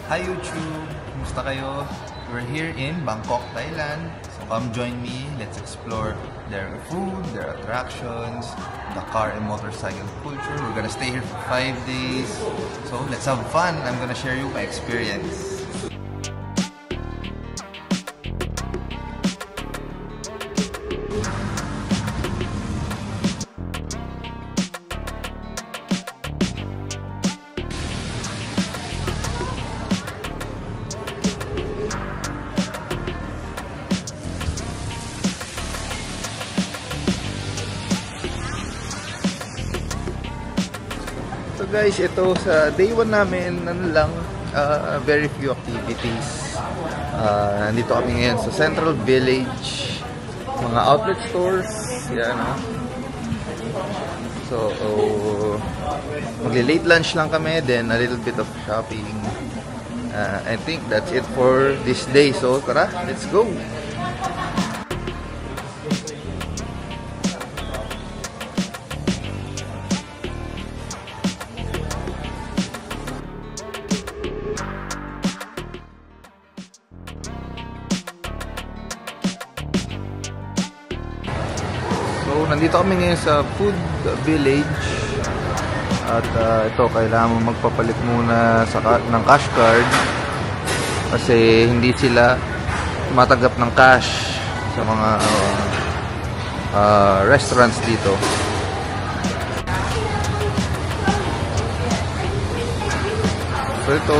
Hi YouTube! Kumusta kayo? We're here in Bangkok, Thailand. So come join me. Let's explore their food, their attractions, the car and motorcycle culture. We're gonna stay here for 5 days. So let's have fun. I'm gonna share you my experience. So guys, ito sa day 1 namin, very few activities. Nandito kami ngayon sa Central Village, mga outlet stores, yan. So, magli-late lunch lang kami, then a little bit of shopping. I think that's it for this day. So, tara, let's go! So, nandito kami ngayon sa Food Village. At ito, kailangan mo magpapalit muna ng cash card. Kasi hindi sila tumatanggap ng cash sa mga restaurants dito. So, ito,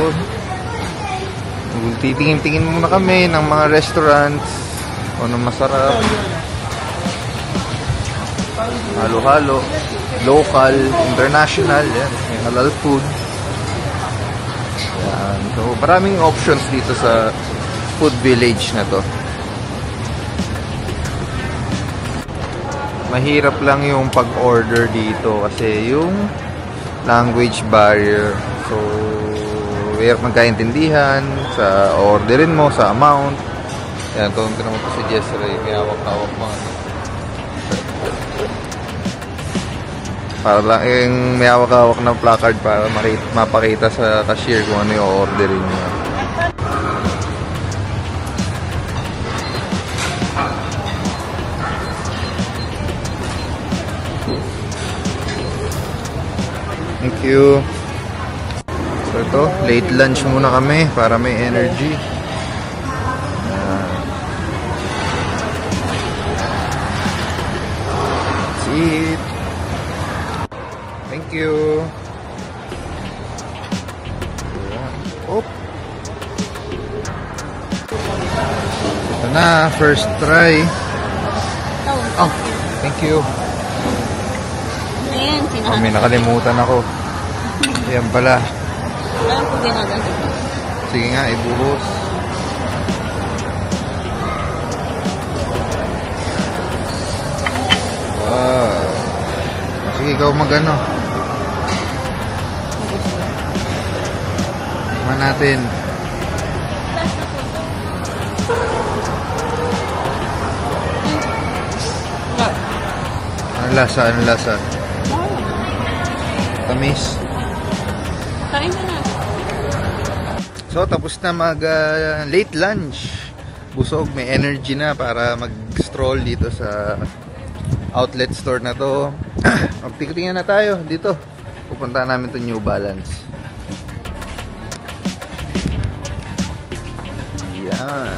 titingin-tingin muna kami ng mga restaurants o ng masarap. Halo-halo, local, international, yan, may halal food. Yan. So, maraming options dito sa food village na to. Mahirap lang yung pag-order dito kasi yung language barrier. So, mahirap magkaintindihan sa orderin mo, sa amount. Yan, ito naman po si Jessray, may hawak-hawak mo. Para lang yung may hawak-hawak na placard para mapakita sa cashier kung ano yung orderin niya. Thank you. So ito, late lunch muna kami para may energy. That's it. Thank you. Oh. Ito na, first try. Oh, thank you. Ayan, sinahan. May nakalimutan ako. Ayan pala. Alam ko ginagawa. Sige nga, ibuhos. Wow. Sige, ikaw magano. Tingnan natin. Ano lasa? Ano lasa? Tamis. Kain ka na. So, tapos na late lunch. Busog, may energy na para mag-stroll dito sa outlet store na to. Magtitingin na tayo dito. Pupunta namin to New Balance. Yan.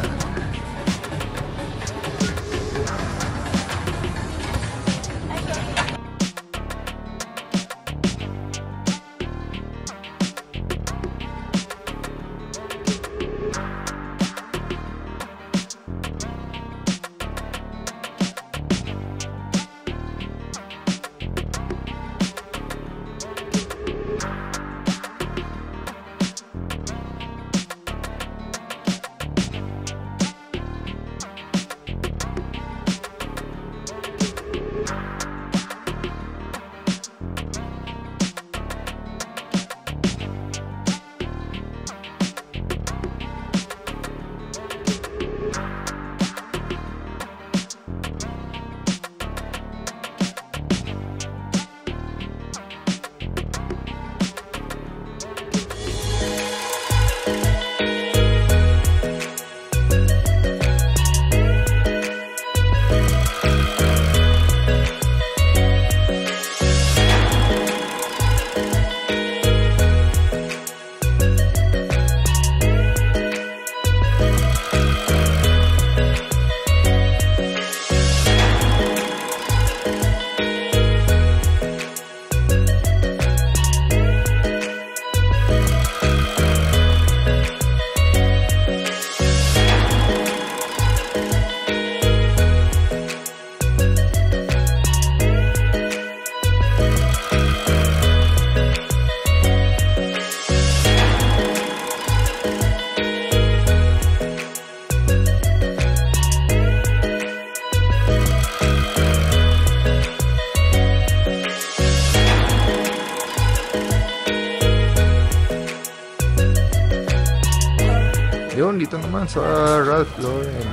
Yun, dito naman sa Ralph Lauren.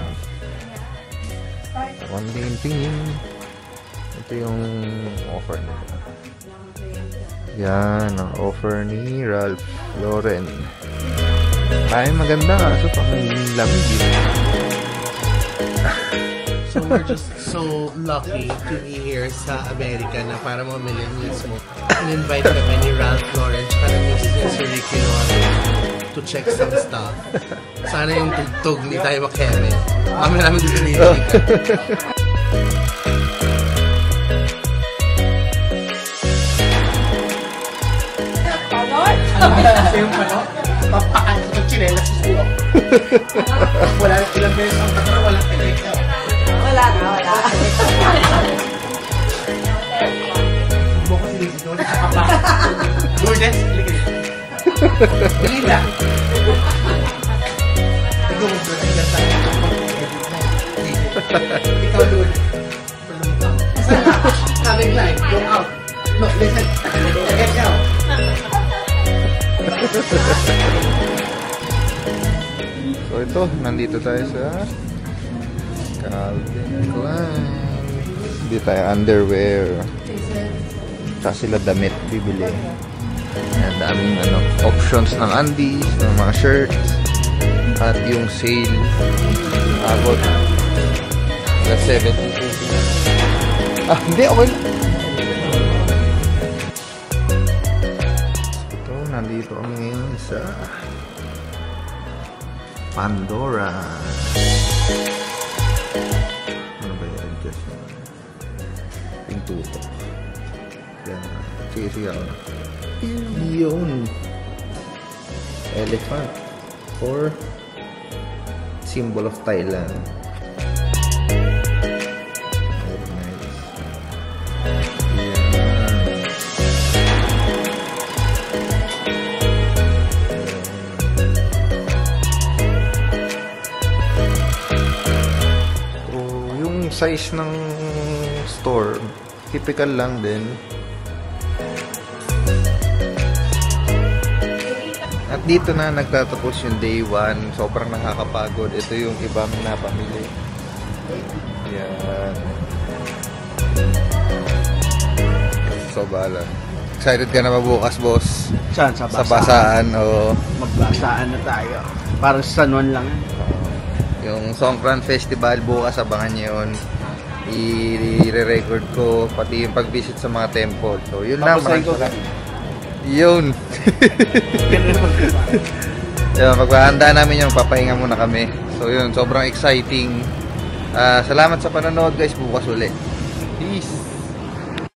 One painting. Ito yung offer nila. Yan, ang offer ni Ralph Lauren. Ay, maganda. So, pang lamig yun. So we're just so lucky to be here sa Amerika na para mamili mismo. In-invite kami ni Ralph Lauren para misis niya si Ricky Lauren to check some stuff. Sana yung tugtog ni Tayo Makeme. Mami namin dito nililig. Kasi yung pano, papakan ko ng chinelas sa sulo. Wala na ilang beses ang tatara, walang tinig. Wala na, wala. Mo ko si Lizzie doon, sa papa. Lourdes, ligay. Belinda. Ikaw mo doon, ay ganda. Ikaw doon. Coming live, go out. No, listen. Get out. So ito, nandito tayo sa Calvin Klein. Hindi tayo underwear. Tsaka sila damit bibili. Ang daming options ng undies, ng mga shirts. At yung sale about 70. Hindi, okay lang. Ito, nandito kami ngayon sa Pandora. Ano ba yung adjustment? Pintutok. Yan. Sige ako. Yun. Elephant. Or symbol of Thailand. Very nice. Size ng store, typical lang din. At dito na nagtatapos yung day 1. Sobrang nakakapagod. Ito yung ibang napamili. Yan. So bala. Excited ka na ba bukas, boss? Saan? Sa Sa basaan, o Magbasaan na tayo. Parang sa San lang. yung Songkran Festival bukas, abangan nyo yun. I-re-record ko pati yung pag-visit sa mga temple. So yun lang. Yun. Yun, maghahanda namin yung papahinga muna kami. So yun, sobrang exciting. Salamat sa panonood guys, bukas ulit. Peace.